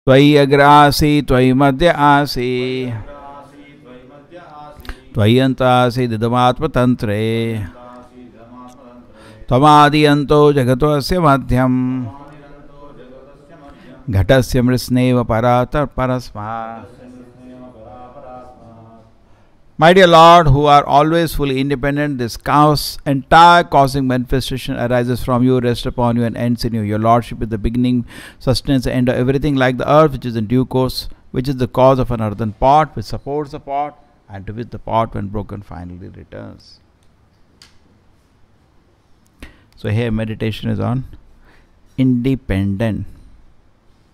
त्वयि अग्रासि त्वयि मध्य आसि त्वयि अन्त आसि दिदमात्मतन्त्रे त्वमादि अन्तो जगतोऽस्य मध्यम् घटस्य मृत्स्नेव परात् परस्मात्. My dear Lord, who are always fully independent, this chaos, entire cosmic manifestation arises from you, rests upon you, and ends in you. Your Lordship is the beginning, sustenance, and end of everything, like the earth, which is in due course, which is the cause of an earthen pot, which supports the pot, and to which the pot, when broken, finally returns. So here meditation is on independent.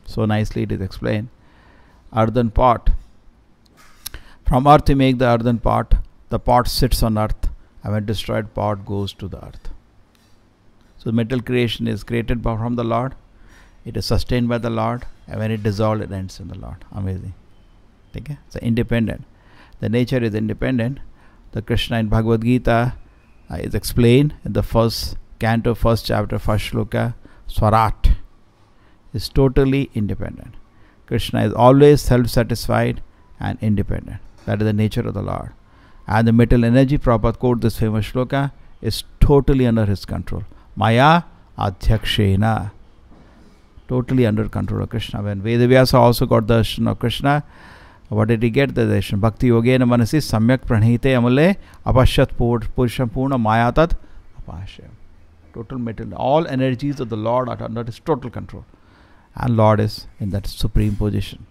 So nicely it is explained. Earthen pot. From earth you make the earthen pot. The pot sits on earth, and when destroyed, pot goes to the earth. So metal creation is created from the Lord. It is sustained by the Lord, and when it dissolves, it ends in the Lord. Amazing. Okay? So independent. The nature is independent. The Krishna in Bhagavad Gita is explained in the first canto, first chapter, first shloka. Swarat is totally independent. Krishna is always self-satisfied and independent. That is the nature of the Lord. And the metal energy, Prabhupada quote this famous shloka, is totally under his control. Maya adhyakshena. Totally under control of Krishna. When Vedavyasa also got the darshan of Krishna, what did he get? The darshan. Bhakti yogena manasi samyak pranhite amule apashyat purusham purna mayatat apashyam. Total metal. All energies of the Lord are under his total control. And Lord is in that supreme position.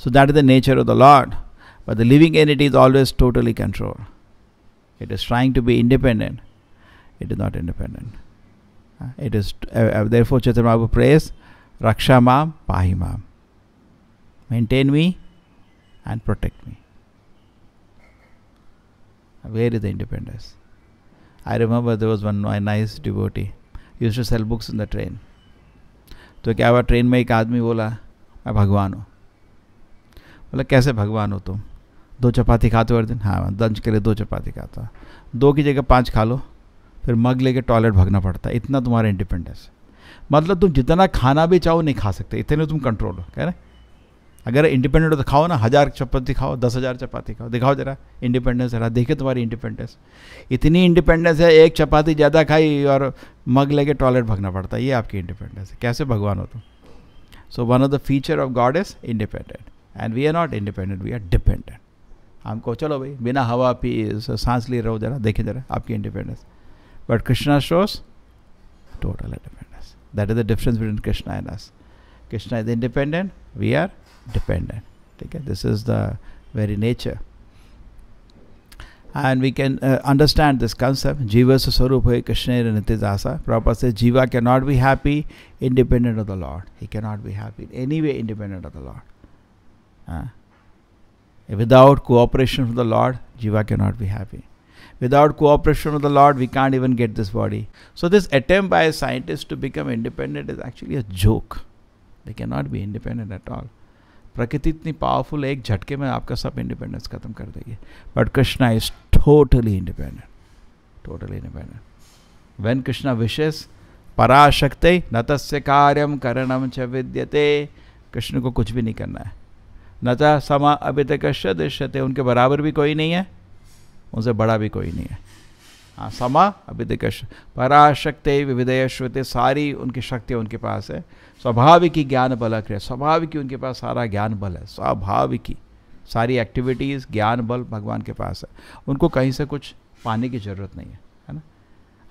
So that is the nature of the Lord. But the living entity is always totally controlled. It is trying to be independent. It is not independent. It is therefore Chaitanya Mahaprabhu prays, Raksha Mam, Pahi Mam. Maintain me and protect me. Where is the independence? I remember there was one nice devotee. He used to sell books in the train. तो क्या हुआ, train में एक आदमी बोला मैं भगवान हूँ. बोला कैसे भगवान हो तुम? 2 चपाती खाते हो हर दिन? हाँ, लंच के लिए 2 चपाती खाता. 2 की जगह 5 खा लो, फिर मग लेके टॉयलेट भागना पड़ता है. इतना तुम्हारा इंडिपेंडेंस. मतलब तुम जितना खाना भी चाहो नहीं खा सकते, इतने तुम कंट्रोल हो. कह रहे अगर इंडिपेंडेंट हो तो खाओ ना, 1000 चपाती खाओ, 10,000 चपाती खाओ, दिखाओ जरा इंडिपेंडेंस. जरा देखे तुम्हारी इंडिपेंडेंस. इतनी इंडिपेंडेंस है, 1 चपाती ज़्यादा खाई और मग लेके टॉयलेट भागना पड़ता है. ये आपकी इंडिपेंडेंस है. कैसे भगवान हो तुम? So one of the feature of God is independent. And we are not independent, we are dependent. हमको चलो भाई बिना हवा पी सांस ले रहो, जरा देखें जरा आपकी independence. But Krishna shows total independence. That is the difference between Krishna and us. Krishna is independent, we are dependent. Okay? This is the very nature. And we can understand this concept. Jiva Swarupa Krishna Nitidasa. Prabhupada says Jiva cannot be happy independent of the Lord. He cannot be happy in any way independent of the Lord. Without cooperation from the Lord, Jiva cannot be happy. Without cooperation of the Lord, we can't even get this body. So this attempt by scientists to become independent is actually a joke. They cannot be independent at all. प्रकृति इतनी powerful है, एक झटके में आपका सब independence खत्म कर देगी. But Krishna is totally independent. Totally independent. When Krishna विशेष पराशक्ति न तस्य कार्यम करणम च विद्यते. कृष्ण को कुछ भी नहीं करना है. न च समा अभितकस्य दृश्यते. उनके बराबर भी कोई नहीं है, उनसे बड़ा भी कोई नहीं है. हाँ, समा अभितकस्य. पराशक्ति विविधय श्रुति. सारी उनकी शक्ति उनके पास है. स्वाभाविक ही ज्ञान बल क्रिया. स्वाभाविक ही उनके पास सारा ज्ञान बल है. स्वाभाविक ही सारी एक्टिविटीज़ ज्ञान बल भगवान के पास है. उनको कहीं से कुछ पाने की ज़रूरत नहीं है ना.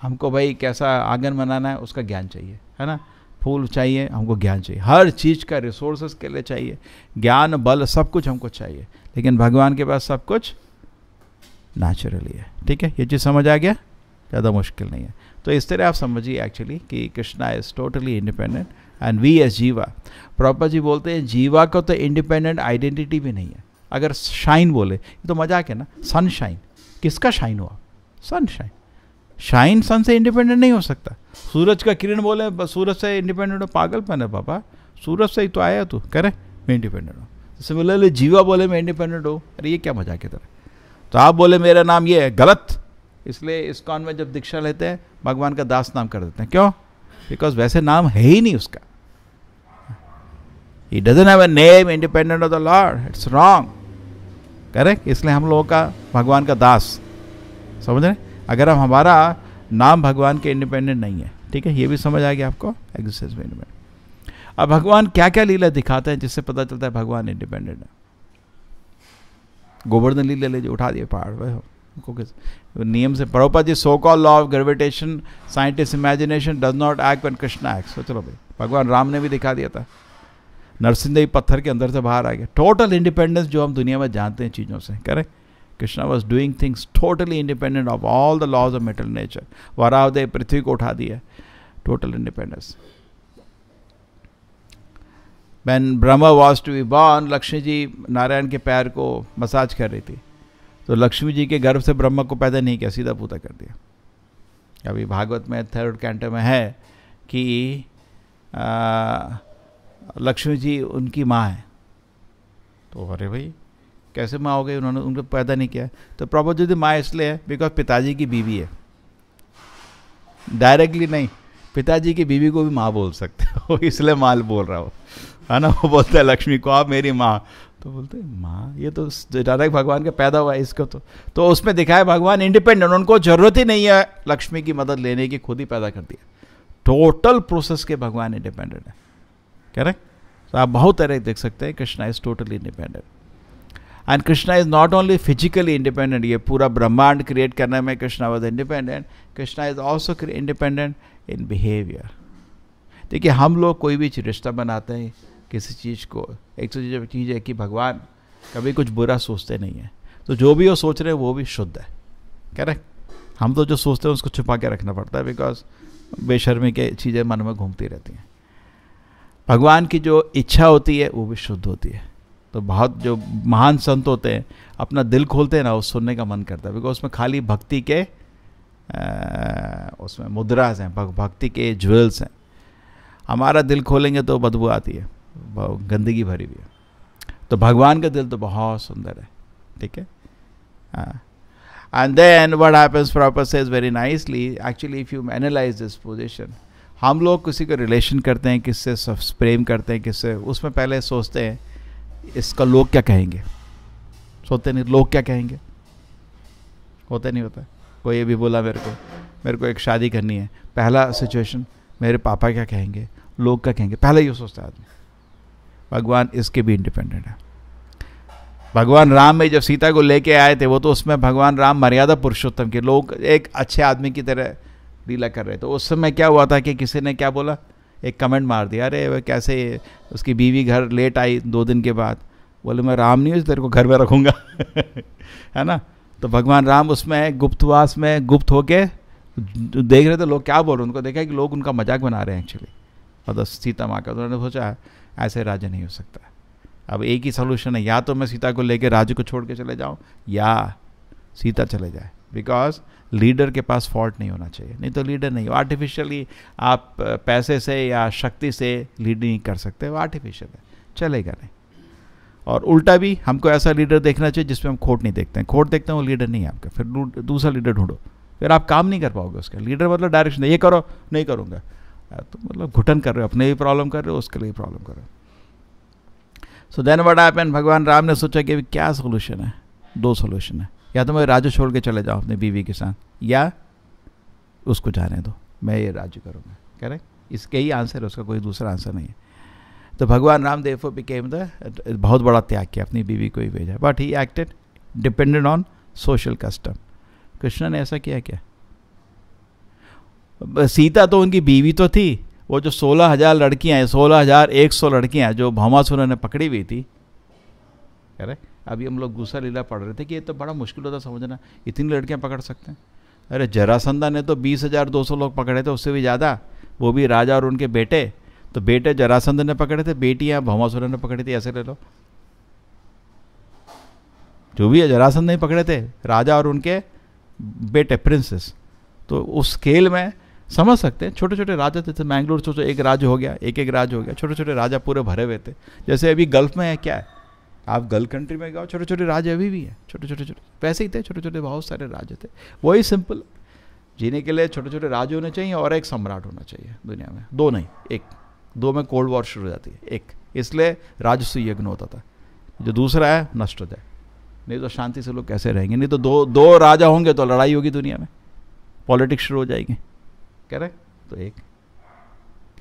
हमको भाई कैसा आंगन बनाना है उसका ज्ञान चाहिए, है ना. फूल चाहिए हमको ज्ञान चाहिए. हर चीज़ का रिसोर्सेज के लिए चाहिए ज्ञान बल, सब कुछ हमको चाहिए. लेकिन भगवान के पास सब कुछ नेचुरली है. ठीक है, ये चीज़ समझ आ गया? ज़्यादा मुश्किल नहीं है. तो इस तरह आप समझिए एक्चुअली कि Krishna is totally independent and we as jiva. Prabhupada जी बोलते हैं जीवा को तो इंडिपेंडेंट आइडेंटिटी भी नहीं है. अगर शाइन बोले तो मजाक है ना. सनशाइन, किसका शाइन हुआ? सनशाइन. शाइन सन से इंडिपेंडेंट नहीं हो सकता. सूरज का किरण बोले सूरज से इंडिपेंडेंट हो, पागलपन है बाबा. सूरज से ही तो आया तू, कह रहे मैं इंडिपेंडेंट हूँ. जैसे बोले जीवा बोले मैं इंडिपेंडेंट हूँ. अरे ये क्या मजाक है तरह. तो आप बोले मेरा नाम ये है, गलत. इसलिए इस्कॉन में जब दीक्षा लेते हैं भगवान का दास नाम कर देते हैं. क्यों? बिकॉज वैसे नाम है ही नहीं उसका. He doesn't have a name independent of the Lord. It's wrong. Correct? इसलिए हम लोगों का भगवान का दास, समझ रहे? अगर हम हमारा नाम भगवान के इंडिपेंडेंट नहीं है, ठीक है, ये भी समझ आ गया आपको, एग्जिस्टेंस में इंडिपेंडेंट। अब भगवान क्या क्या लीला दिखाते हैं जिससे पता चलता है भगवान इंडिपेंडेंट है? गोवर्धन लीला लीजिए, उठा दिए पहाड़ पे, नियम से। Prabhupada ji, so called law of gravitation, scientist imagination does not act when Krishna acts. तो चलो भाई, भगवान राम ने भी दिखा दिया था, नरसिंहदेव पत्थर के अंदर से बाहर आ गया। टोटल इंडिपेंडेंस जो हम दुनिया में जानते हैं चीज़ों से, correct? Krishna was doing things totally independent of all the laws of metal nature. वरावदेव पृथ्वी को उठा दिया, total independence. When Brahma was to be born, Lakshmi ji Narayan के पैर को मसाज कर रही थी, तो लक्ष्मी जी के गर्भ से ब्रह्मा को पैदा नहीं किया, सीधा पूता कर दिया। अभी भागवत में 3rd कैंटो में है कि लक्ष्मी जी उनकी माँ है। तो अरे भाई कैसे माँ हो गई, उन्होंने उनको पैदा नहीं किया? तो प्रभु जी माँ इसलिए है बिकॉज पिताजी की बीवी है, डायरेक्टली नहीं, पिताजी की बीवी को भी माँ बोल सकते हो, इसलिए माँ बोल रहा हो, है ना? वो बोलता है लक्ष्मी को आप मेरी माँ, तो बोलते हैं माँ, ये तो डायरेक्ट भगवान का पैदा हुआ है इसको। तो उसमें दिखाया भगवान इंडिपेंडेंट, उनको जरूरत ही नहीं है लक्ष्मी की मदद लेने की, खुद ही पैदा कर दिया। टोटल प्रोसेस के भगवान इंडिपेंडेंट है, करेक्ट? तो आप बहुत तरह देख सकते हैं, Krishna is totally independent. And Krishna is not only physically independent, ये पूरा ब्रह्मांड क्रिएट करने में Krishna was independent, Krishna is also independent in behaviour. देखिए, हम लोग कोई भी रिश्ता बनाते हैं किसी चीज़ को, एक चीज़ है कि भगवान कभी कुछ बुरा सोचते नहीं है, तो जो भी वो सोच रहे हैं वो भी शुद्ध है, करेक्ट? हम तो जो सोचते हैं उसको छुपा के रखना पड़ता है, बिकॉज बेशर्मी के चीज़ें मन में घूमती रहती हैं। भगवान की जो इच्छा होती है वो भी शुद्ध होती है। तो बहुत जो महान संत होते हैं अपना दिल खोलते हैं ना, वो सुनने का मन करता है, बिकॉज उसमें खाली भक्ति के उसमें मुद्रास हैं, भक्ति के ज्वेल्स हैं। हमारा दिल खोलेंगे तो बदबू आती है, गंदगी भरी हुई है। तो भगवान का दिल तो बहुत सुंदर है, ठीक है? And then what happens, proper says very nicely, actually if you analyze this position, हम लोग किसी को रिलेशन करते हैं, किससे प्रेम करते हैं, किससे, उसमें पहले सोचते हैं इसका लोग क्या कहेंगे, सोचते नहीं लोग क्या कहेंगे, होता नहीं होता। कोई ये भी बोला मेरे को एक शादी करनी है, पहला सिचुएशन मेरे पापा क्या कहेंगे, लोग क्या कहेंगे, पहले ये सोचता है आदमी। भगवान इसके भी इंडिपेंडेंट है। भगवान राम में जब सीता को लेके आए थे, वो तो उसमें भगवान राम मर्यादा पुरुषोत्तम के, लोग एक अच्छे आदमी की तरह लीला कर रहे। तो उस समय क्या हुआ था कि किसी ने क्या बोला, एक कमेंट मार दिया, अरे वह कैसे उसकी बीवी घर लेट आई 2 दिन के बाद, बोले मैं राम नहीं हूँ तेरे को घर में रखूँगा है ना? तो भगवान राम उसमें गुप्तवास में गुप्त होके देख रहे थे लोग क्या बोल रहे हैं, उनको देखा कि लोग उनका मजाक बना रहे हैं एक्चुअली, और सीता माँ का। तो उन्होंने सोचा ऐसे राज्य नहीं हो सकता। अब एक ही सोल्यूशन है, या तो मैं सीता को लेकर राज्य को छोड़ के चले जाऊँ या सीता चले जाए, बिकॉज लीडर के पास फॉल्ट नहीं होना चाहिए, नहीं तो लीडर नहीं हो। आर्टिफिशियली आप पैसे से या शक्ति से लीड नहीं कर सकते, वो आर्टिफिशियल है, चलेगा नहीं। और उल्टा भी हमको ऐसा लीडर देखना चाहिए जिसमें हम खोट नहीं देखते हैं, खोट देखते हैं वो लीडर नहीं है आपका, फिर दूसरा लीडर ढूंढो, फिर आप काम नहीं कर पाओगे उसका। लीडर मतलब डायरेक्शन, ये करो, नहीं करूँगा, तो मतलब घुटन कर रहे हो, अपने भी प्रॉब्लम कर रहे हो, उसके लिए प्रॉब्लम कर रहे हो। सो देन व्हाट हैपेंड, भगवान राम ने सोचा कि क्या सोल्यूशन है, 2 सोल्यूशन है, या तो मैं राज्य छोड़ के चले जाऊँ अपनी बीवी के साथ, या उसको जाने दो, मैं ये राज्य करूँगा, करेक्ट? इसके ही आंसर है, उसका कोई दूसरा आंसर नहीं है। तो भगवान राम देवफॉर बिकेम द, बहुत बड़ा त्याग किया, अपनी बीवी को ही भेजा, but he acted dependent on social custom. Krishna ने ऐसा किया क्या? सीता तो उनकी बीवी तो थी, वो जो 16,000 लड़कियाँ हैं, 16,100 लड़कियाँ जो भौमासुर ने पकड़ी हुई थी, करेक्ट? अभी हम लोग दूसरा लीला पढ़ रहे थे कि ये तो बड़ा मुश्किल होता समझना, इतनी लड़कियाँ पकड़ सकते हैं। अरे जरासंधा ने तो 20,200 लोग पकड़े थे, उससे भी ज़्यादा, वो भी राजा और उनके बेटे। तो बेटे जरासंध ने पकड़े थे, बेटियाँ भौमासुर ने पकड़ी थी, ऐसे ले लो। जो भी है जरासंध नहीं पकड़े थे, राजा और उनके बेटे प्रिंसेस। तो उस स्केल में समझ सकते हैं, छोटे छोटे राजा थे। मैंगलोर सोचो, एक राज्य हो गया, एक राज्य हो गया, छोटे छोटे राजा पूरे भरे हुए थे। जैसे अभी गल्फ में है, क्या है, आप गल्फ कंट्री में जाओ, छोटे छोटे राज्य अभी भी है, छोटे छोटे वैसे ही थे, छोटे छोटे बहुत सारे राज्य थे। वही सिंपल, जीने के लिए छोटे छोटे राज्य होने चाहिए और एक सम्राट होना चाहिए दुनिया में, 2 नहीं, 1। दो में कोल्ड वॉर शुरू हो जाती है। एक इसलिए राजसूय यज्ञ होता था, जो दूसरा है नष्ट हो जाए, नहीं तो शांति से लोग कैसे रहेंगे। नहीं तो दो राजा होंगे तो लड़ाई होगी दुनिया में, पॉलिटिक्स शुरू हो जाएगी, कह रहे। तो एक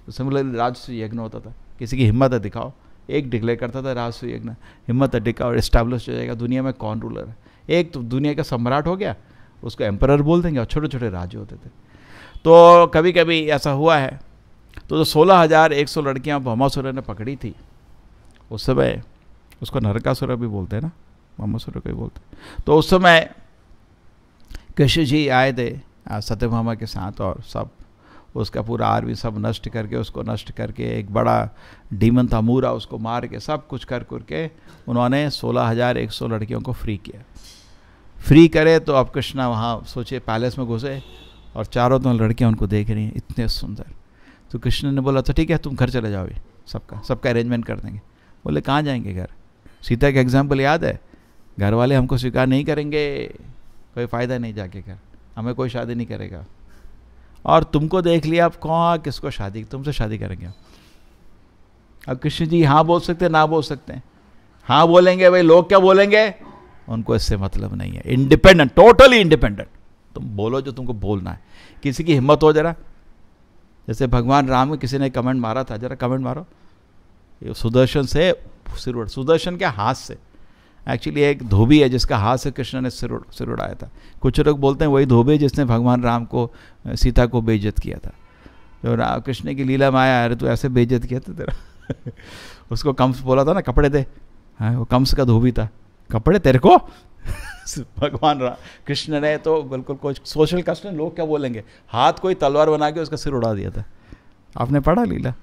तो सिमिलरली राजसूय यज्ञ होता था, किसी की हिम्मत है दिखाओ, एक डिक्लेयर करता था राजसूय यज्ञ, हिम्मत है दिखाओ, एस्टैब्लिश हो जाएगा दुनिया में कौन रूलर है। एक तो दुनिया का सम्राट हो गया, उसको एम्परर बोल देंगे, और छोटे छोटे राज्य होते थे। तो कभी कभी ऐसा हुआ है। तो जो 16,100 लड़कियां भौमासुर ने पकड़ी थी उस समय, उसको नरकासुर भी बोलते हैं ना, भौमासुर को ही बोलते हैं। तो उस समय कृष्ण जी आए थे सत्यभामा के साथ, और सब उसका पूरा आर्मी सब नष्ट करके, उसको नष्ट करके, एक बड़ा डीमन था मूरा, उसको मार के सब कुछ कर करके उन्होंने 16,100 लड़कियों को फ्री किया। फ्री करे तो अब कृष्णा वहाँ सोचे पैलेस में घुसे, और चारों तो लड़कियाँ उनको देख रही हैं इतने सुंदर। तो कृष्ण ने बोला तो ठीक है तुम घर चले जाओ, सबका अरेंजमेंट कर देंगे। बोले कहाँ जाएंगे घर? सीता का एग्जाम्पल याद है, घर वाले हमको स्वीकार नहीं करेंगे, कोई फ़ायदा नहीं जाके घर, हमें कोई शादी नहीं करेगा। और तुमको देख लिया, अब कौन किसको शादी, तुमसे शादी करेंगे। अब कृष्ण जी हाँ बोल सकते ना बोल सकते हैं? हाँ बोलेंगे, भाई लोग क्या बोलेंगे उनको इससे मतलब नहीं है। इंडिपेंडेंट, टोटली इंडिपेंडेंट, तुम बोलो जो तुमको बोलना है। किसी की हिम्मत हो जरा, जैसे भगवान राम में किसी ने कमेंट मारा था, जरा कमेंट मारो, ये सुदर्शन से सिर, सुदर्शन के हाथ से, एक्चुअली एक धोबी है जिसका हाथ से कृष्ण ने सिर उड़ाया था। कुछ लोग बोलते हैं वही धोबी जिसने भगवान राम को, सीता को बेइज्जत किया था। जो कृष्ण की लीला में आया, अरे तू ऐसे बेइज्जत किया था तेरा उसको कंस बोला था ना कपड़े दे, हाँ वो कंस का धोबी था, कपड़े तेरे को भगवान कृष्ण ने तो बिल्कुल कुछ सोशल कष्ट, लोग क्या बोलेंगे, हाथ कोई तलवार बना के उसका सिर उड़ा दिया था। आपने पढ़ा लीला,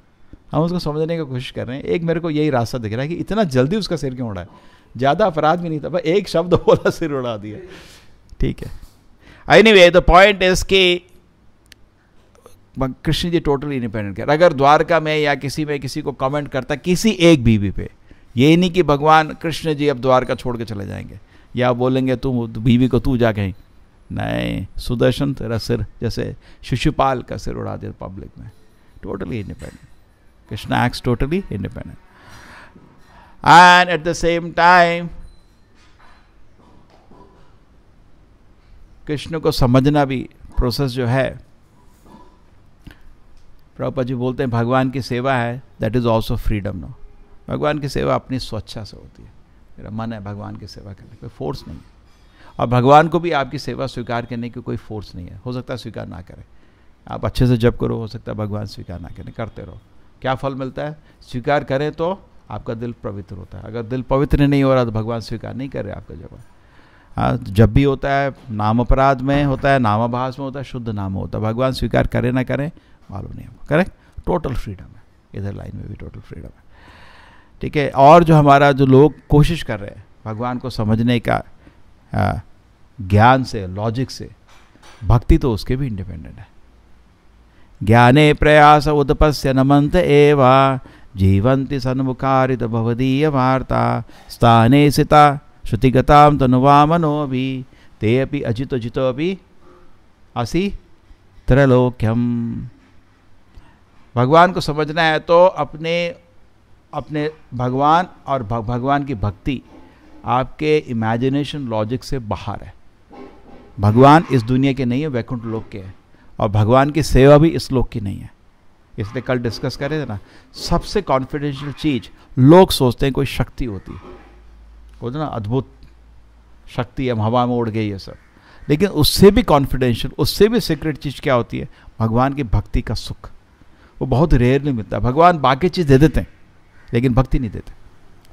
हम उसको समझने की कोशिश कर रहे हैं। एक मेरे को यही रास्ता दिख रहा है कि इतना जल्दी उसका सिर क्यों उड़ा है, ज़्यादा अपराध भी नहीं था, बस एक शब्द बोला सिर उड़ा दिया, ठीक है। एनीवे द पॉइंट इज कि कृष्ण जी टोटली इंडिपेंडेंट कर। अगर द्वारका में या किसी में किसी को कमेंट करता किसी एक बीवी पे, ये नहीं कि भगवान कृष्ण जी अब द्वारका छोड़ के चले जाएंगे या बोलेंगे तू बीवी को तू जा कहीं, नहीं, सुदर्शन तेरा सिर जैसे शिशुपाल का सिर उड़ा दिया पब्लिक में। Totally independent, Krishna acts totally independent. And at the same time Krishna को समझना भी प्रोसेस जो है, प्रभुपाद जी बोलते हैं भगवान की सेवा है, that is also freedom. No, भगवान की सेवा अपनी स्वेच्छा से होती है, मेरा मन है भगवान की सेवा करने, कोई फोर्स नहीं है। और भगवान को भी आपकी सेवा स्वीकार करने की कोई फोर्स नहीं है, हो सकता है स्वीकार ना करें, आप अच्छे से जप करो, हो सकता है भगवान स्वीकार ना करें, करते रहो, क्या फल मिलता है? स्वीकार करें तो आपका दिल पवित्र होता है, अगर दिल पवित्र नहीं हो रहा तो भगवान स्वीकार नहीं कर रहे आपका जप। हाँ, जब भी होता है नाम अपराध में होता है, नामाभास में होता है, शुद्ध नाम होता है, भगवान स्वीकार करें ना करें मालूम नहीं हमको, करेक्ट। टोटल फ्रीडम है, इधर लाइन में भी टोटल फ्रीडम है, ठीक है। और जो हमारा जो लोग कोशिश कर रहे हैं भगवान को समझने का ज्ञान से, लॉजिक से, भक्ति तो उसके भी इंडिपेंडेंट है। ज्ञाने प्रयास उदपस्य नमंत एवा जीवंति सन्मुखारित भवदीय वार्ता स्थाने सिता श्रुतिगताम तनुवा मनोभि ते अपि अजितो जितो अपि असि त्रैलोक्यम। भगवान को समझना है तो अपने भगवान और भगवान की भक्ति आपके इमेजिनेशन लॉजिक से बाहर है। भगवान इस दुनिया के नहीं है, वैकुंठ लोक के हैं, और भगवान की सेवा भी इस लोक की नहीं है। इसलिए कल डिस्कस कर रहे थे ना, सबसे कॉन्फिडेंशियल चीज लोग सोचते हैं कोई शक्ति होती है, बोलते ना अद्भुत शक्ति हम हवा में उड़ गई ये सब, लेकिन उससे भी कॉन्फिडेंशियल, उससे भी सीक्रेट चीज क्या होती है? भगवान की भक्ति का सुख, वो बहुत रेयरली मिलता है। भगवान बाकी चीज़ दे देते हैं लेकिन भक्ति नहीं देते।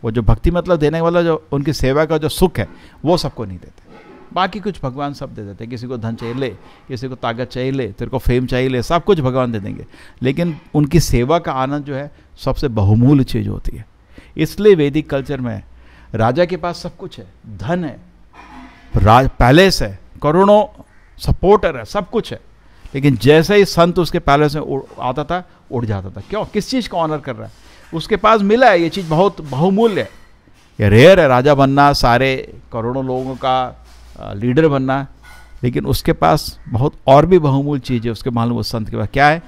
वो जो भक्ति मतलब देने वाला जो उनकी सेवा का जो सुख है वो सबको नहीं देते। बाकी कुछ भगवान सब दे देते हैं, किसी को धन चाहिए ले, किसी को ताकत चाहिए ले, तेरे को फेम चाहिए ले, सब कुछ भगवान दे देंगे, लेकिन उनकी सेवा का आनंद जो है सबसे बहुमूल्य चीज़ होती है। इसलिए वैदिक कल्चर में राजा के पास सब कुछ है, धन है, पैलेस है, करोड़ों सपोर्टर है, सब कुछ है, लेकिन जैसे ही संत उसके पैलेस में आता था उड़ जाता था। क्यों? किस चीज़ का ऑनर कर रहा है? उसके पास मिला है, ये चीज़ बहुत बहुमूल्य है, ये रेयर है राजा बनना, सारे करोड़ों लोगों का लीडर बनना, लेकिन उसके पास बहुत और भी बहुमूल्य चीज़ है। उसके मालूम उस संत के पास क्या है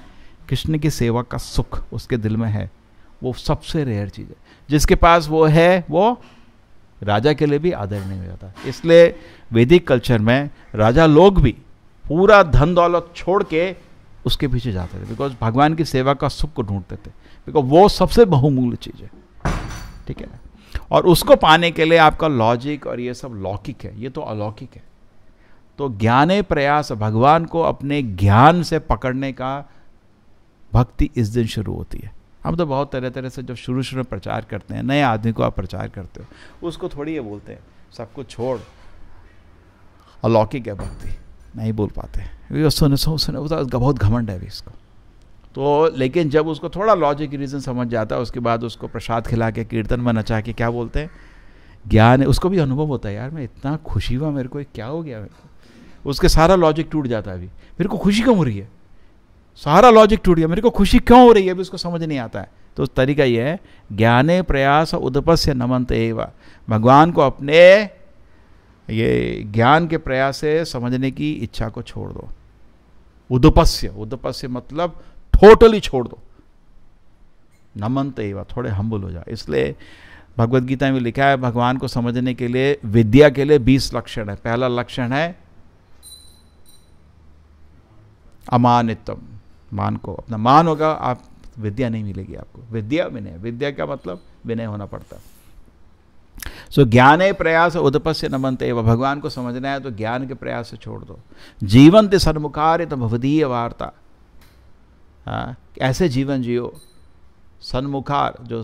कृष्ण की सेवा का सुख उसके दिल में है, वो सबसे रेयर चीज़ है। जिसके पास वो है वो राजा के लिए भी आदर नहीं हो जाता। इसलिए वैदिक कल्चर में राजा लोग भी पूरा धन दौलत छोड़ के उसके पीछे जाते थे, बिकॉज भगवान की सेवा का सुख को ढूंढते थे, बिकॉज वो सबसे बहुमूल्य चीज़ है, ठीक है। और उसको पाने के लिए आपका लॉजिक और ये सब लौकिक है, ये तो अलौकिक है। तो ज्ञाने प्रयास, भगवान को अपने ज्ञान से पकड़ने का भक्ति इस दिन शुरू होती है। हम तो बहुत तरह तरह से जब शुरू में प्रचार करते हैं, नए आदमी को आप प्रचार करते हो, उसको थोड़ी ये बोलते हैं सब कुछ छोड़, अलौकिक है भक्ति, नहीं बोल पाते, सुने बहुत घमंड है भी इसको। तो लेकिन जब उसको थोड़ा लॉजिक रीज़न समझ जाता है, उसके बाद उसको प्रसाद खिला के कीर्तन में नचा के क्या बोलते हैं ज्ञान है, उसको भी अनुभव होता है, यार मैं इतना खुशी हुआ, मेरे को क्या हो गया, मेरे को उसके सारा लॉजिक टूट जाता है। अभी मेरे को खुशी क्यों हो रही है, सारा लॉजिक टूट गया, मेरे को खुशी क्यों हो रही है, अभी उसको समझ नहीं आता है। तो तरीका ये है, ज्ञाने प्रयास उदपस्य नमंत एव, भगवान को अपने ये ज्ञान के प्रयास से समझने की इच्छा को छोड़ दो। उदपस्य, उदपस्य मतलब टोटली छोड़ दो। नमंत एव, थोड़े हम्बल हो जाए। इसलिए भगवद गीता में लिखा है, भगवान को समझने के लिए विद्या के लिए 20 लक्षण है। पहला लक्षण है अमानित्वम, मान को अपना मान होगा, आप विद्या नहीं मिलेगी आपको। विद्या विनय, विद्या का मतलब विनय होना पड़ता है। सो ज्ञाने प्रयास उदपस्य नमन्ते एव, भगवान को समझना है तो ज्ञान के प्रयास से छोड़ दो। जीवंत सन्मुखारित भवदीय वार्ता, ऐसे जीवन जियो सन्मुखार, जो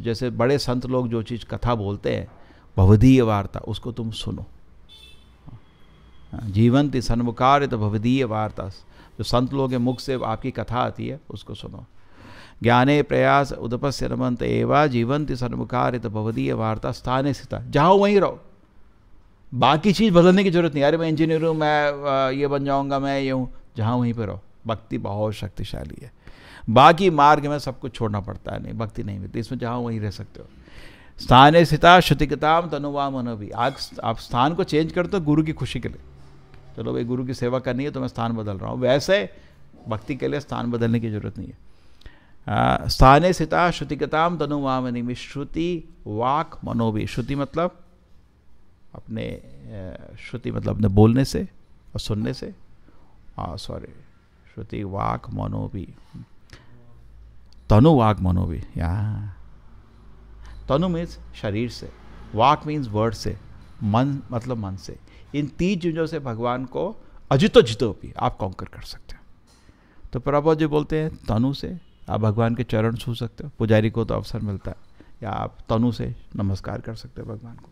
जैसे बड़े संत लोग जो चीज़ कथा बोलते हैं, भवदीय वार्ता, उसको तुम सुनो। जीवंत सन्मुखारित भवदीय वार्ता, जो संत लोगों के मुख से आपकी कथा आती है उसको सुनो। ज्ञाने प्रयास उदपस्य नमन्त एवा जीवंती सन्मुखारित भवदीय वार्ता स्थाने स्थिता, जाओ वहीं रहो, बाकी चीज़ बदलने की जरूरत नहीं। अरे मैं इंजीनियर हूँ, मैं ये बन जाऊँगा, मैं ये हूँ, जहाँ वहीं पर रहो। भक्ति बहुत शक्तिशाली है। बाकी मार्ग में सब कुछ छोड़ना पड़ता है, नहीं भक्ति नहीं मिलती, इसमें जहाँ वहीं रह सकते हो। स्थाने स्थिता श्रुतिकताम तनुवा मनोभी, आप स्थान को चेंज करते हो गुरु की खुशी के लिए। चलो भाई गुरु की सेवा करनी है तो मैं स्थान बदल रहा हूँ, वैसे भक्ति के लिए स्थान बदलने की जरूरत नहीं है। स्थाने स्थिता श्रुतिकताम तनुवामनि, श्रुति वाक मनोभी, श्रुति मतलब अपने श्रुति मतलब अपने बोलने से और सुनने से, सॉरी श्रुति वाक मनोभी, तनु वाक मनोभी, यहाँ तनु मीन्स शरीर से, वाक मीन्स वर्ड से, मन मतलब मन से। इन 3 चीज़ों से भगवान को अजितो जितो भी आप कॉन्कर कर सकते हो। तो प्रभु जी बोलते हैं तनु से आप भगवान के चरण छू सकते हो, पुजारी को तो अवसर मिलता है, या आप तनु से नमस्कार कर सकते हो, भगवान को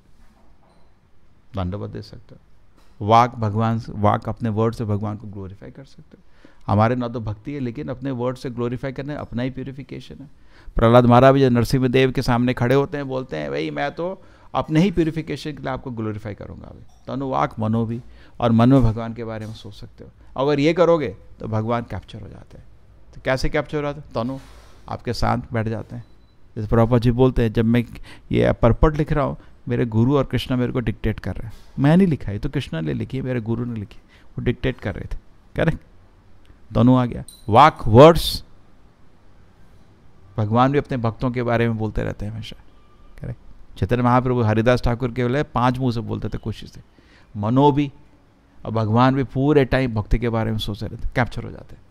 दंडवत दे सकते हो। वाक, भगवान वाक अपने वर्ड से भगवान को ग्लोरीफाई कर सकते हो। हमारे ना तो भक्ति है, लेकिन अपने वर्ड से ग्लोरीफाई करना अपना ही प्यूरिफिकेशन है। प्रहलाद महाराज भी नरसिंह देव के सामने खड़े होते हैं, बोलते हैं भाई मैं तो अपने ही प्यूरिफिकेशन के लिए आपको ग्लोरीफाई करूंगा। अभी तनु वाक मनो भी, और मन में भगवान के बारे में सोच सकते हो। अगर ये करोगे तो भगवान कैप्चर हो जाते हैं। तो कैसे कैप्चर हो जाते हैं? तनु आपके साथ बैठ जाते हैं। जैसे प्रभुपाद जी बोलते हैं, जब मैं ये परपट लिख रहा हूँ, मेरे गुरु और कृष्णा मेरे को डिक्टेट कर रहे हैं। मैं नहीं लिखा, ये तो कृष्णा ने लिखी है, मेरे गुरु ने लिखी, वो डिक्टेट कर रहे थे। करेक्ट, तनु आ गया। वाक वर्ड्स, भगवान भी अपने भक्तों के बारे में बोलते रहते हैं हमेशा। करेक्ट, चैतन्य महाप्रभु हरिदास ठाकुर के बोले 5 मुंह से बोलते थे खुशी से। मनो भी, और भगवान भी पूरे टाइम भक्ति के बारे में सोचते रहते, कैप्चर हो जाते हैं।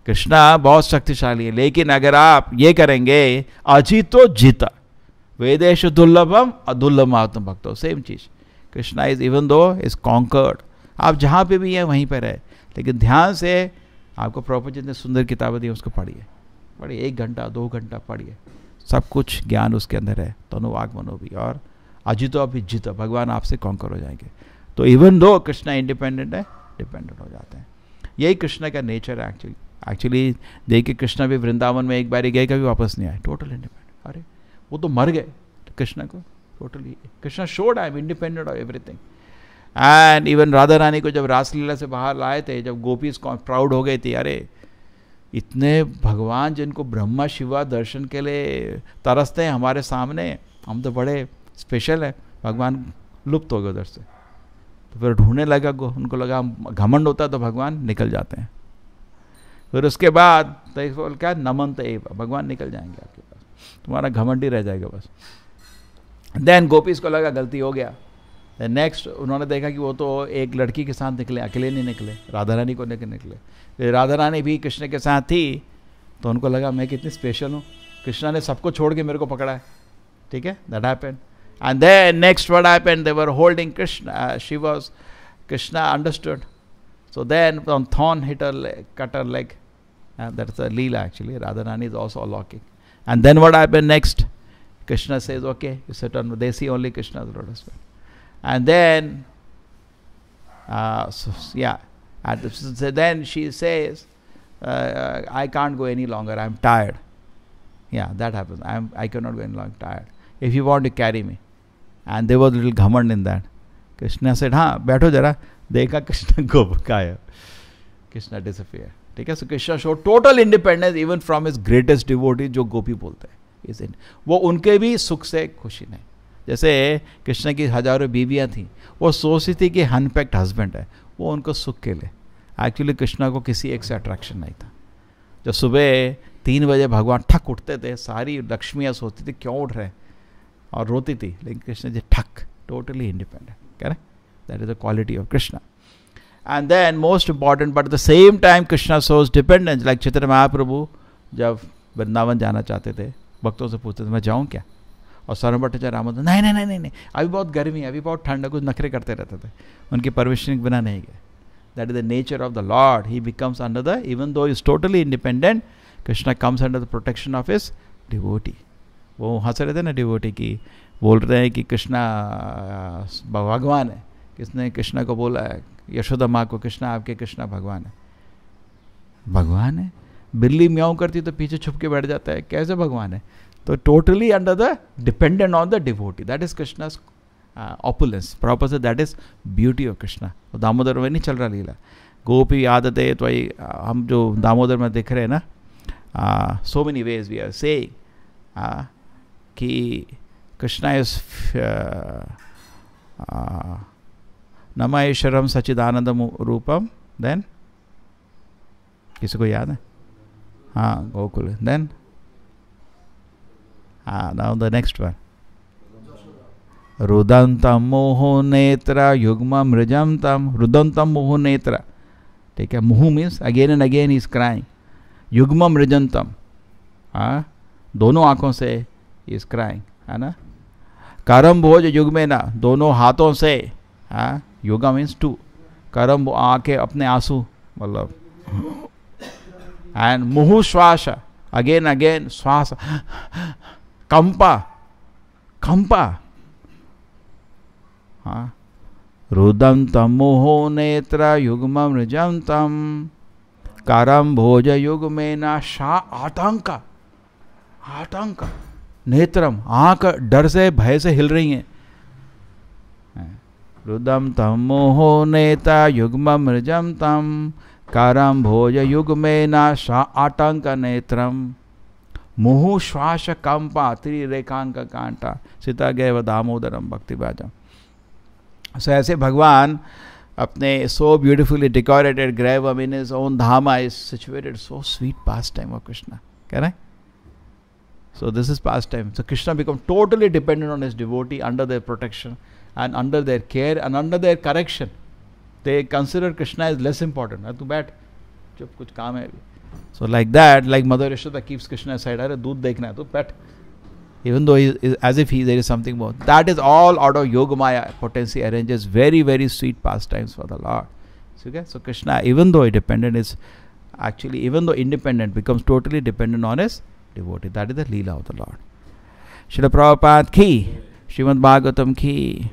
कृष्णा बहुत शक्तिशाली है, लेकिन अगर आप ये करेंगे अजितो जिता, वेदेश दुर्लभम अदुर्लभ आत्म भक्तो, सेम चीज। Krishna is even though is conquered, आप जहाँ पे भी हैं वहीं पर है, लेकिन ध्यान से आपको प्रभुपाद जी ने सुंदर किताबें दी, उसको पढ़िए, 1 घंटा 2 घंटा पढ़िए, सब कुछ ज्ञान उसके अंदर है। तनु वाक मनो भी, और अजितो अभी जितो, भगवान आपसे कॉन्कर हो जाएंगे। तो इवन दो कृष्णा इंडिपेंडेंट है, डिपेंडेंट हो जाते हैं। यही कृष्णा का नेचर है एक्चुअली। देखिए कृष्णा भी वृंदावन में एक बार गए, कभी वापस नहीं आए, टोटल इंडिपेंडेंट। अरे वो तो मर गए, कृष्णा को totally, Krishna showed I am independent of everything. And even Radha Rani को जब रासलीला से बाहर लाए थे, जब गोपीज प्राउड हो गई थी, अरे इतने भगवान जिनको ब्रह्मा शिवा दर्शन के लिए तरसते हैं हमारे सामने, हम तो बड़े स्पेशल हैं, भगवान लुप्त हो गए उधर से। तो फिर ढूंढने लगा, उनको लगा घमंड होता तो भगवान निकल जाते हैं। फिर उसके बाद तो क्या, नमनत एव, भगवान निकल जाएंगे आपके पास, तुम्हारा घमंड ही रह जाएगा बस। देन गोपीज को लगा गलती हो गया। नेक्स्ट उन्होंने देखा कि वो तो एक लड़की के साथ निकले, अकेले नहीं निकले, राधा रानी को लेकर निकले। फिर राधा रानी भी कृष्ण के साथ थी, तो उनको लगा मैं कितनी स्पेशल हूँ, कृष्णा ने सबको छोड़ के मेरे को पकड़ा है, ठीक है, that happened. And then next what happened, they were holding Krishna, she was, Krishna understood, so then on thorn hit her leg, cut her leg, and that's a leela actually. Radharani is also locking. And then what happened next? Krishna says, okay, you sit on, they see only Krishna's lotus feet. And then so then she says, I can't go any longer, I'm tired. Yeah, that happens. I cannot go any longer, tired. If you want to carry me. And there was a little ghamand in that. Krishna said, हाँ बैठो जरा, देखा कृष्ण को गायब, Krishna disappear, ठीक है। So Krishna show total independence even from his greatest devotee, जो गोपी बोलते हैं, वो उनके भी सुख से खुशी नहीं। जैसे कृष्ण की हजारों बीवियां थी, वो सोचती थी कि अनपैक्ड हस्बैंड है, वो उनको सुख के लिए, एक्चुअली कृष्णा को किसी एक से अट्रैक्शन नहीं था। जब सुबह 3 बजे भगवान ठक उठते थे, सारी लक्ष्मियाँ सोचती थी क्यों उठ रहे, और रोती थी, लेकिन कृष्ण जी ठक, totally independent, correct. That is the quality of Krishna. And then most important, but at the same time Krishna shows dependence. Like Chaitanya Mahaprabhu जब वृंदावन जाना चाहते थे, भक्तों से पूछते थे मैं जाऊँ क्या, और स्वर्ण भट्टाचार्य रामोदर नहीं, अभी बहुत गर्मी है, अभी बहुत ठंड है, कुछ नखरे करते रहते थे, उनकी परमिशन के बिना नहीं गए। That is the nature of the Lord. He becomes under the, even though he is totally independent, Krishna comes under the protection of his devotee. वो हंस रहे थे ना डिवोटी की, बोल रहे हैं कि कृष्णा भगवान है, किसने कृष्णा को बोला है, यशोदा माँ को, कृष्णा आपके कृष्णा भगवान है। भगवान है, बिल्ली म्याऊं करती तो पीछे छुप के बैठ जाता है, कैसे भगवान है? तो totally under the dependent on the devotee, that is Krishna's opulence, proper say that is beauty of Krishna. तो दामोदर में नहीं चल रहा लीला, गोपी आदत है, तो हम जो दामोदर में देख रहे हैं ना, so many ways we are saying कि कृष्णा इज नमः सच्चिदानंदम रूपम, देन किसी को याद है? हाँ, Gokul, then now the next one, रुदंतम मोहो नेत्र युग्म मृजम तम, रुदंतम मोहो नेत्र, ठीक है, मुहु means again and again is crying, युग्म मृजंतम, दोनों आंखों से इज क्राइंग, है ना। करम भोज युग्मे ना, दोनों हाथों से, योगा मीन्स टू, करम आके अपने आंसू, मतलब, एंड मुहु श्वास, अगेन अगेन श्वास, कंपा, रुदम तम मोहो नेत्र युग्म मृजम तम, करम भोज युग्मे ना, आतंक, नेत्रम, आंख डर से भय से हिल रही हैं, रुदम तम मोहो नेता युग्म मृजम तम, करम भोज युग्मेना आतंक नेत्रम, मुहु श्वास कंपा, त्रिरेखांक कांटा, सीता गए दामोदरम भक्ति भाजम। सो ऐसे भगवान अपने so beautifully decorated grave in his own dhama is situated, so sweet pastime of Krishna, correct? So this is pastime. So Krishna becomes totally dependent on his devotee, under their protection and under their care and under their correction. They consider Krishna as less important. तू बैठ, चुप, कुछ काम है अभी. So like that, like Mother Yashoda keeps Krishna aside, अरे दूध देखना है, तू बैठ. Even though he is, as if there is something more. That is all out of Yogamaya potency arranges very, very sweet pastimes for the Lord. So, okay? So Krishna, even though independent, is actually, even though independent, becomes totally dependent on his devotee. That is the Leela of the Lord. Srila Prabhupada ki, Srimad Bhagavatam ki.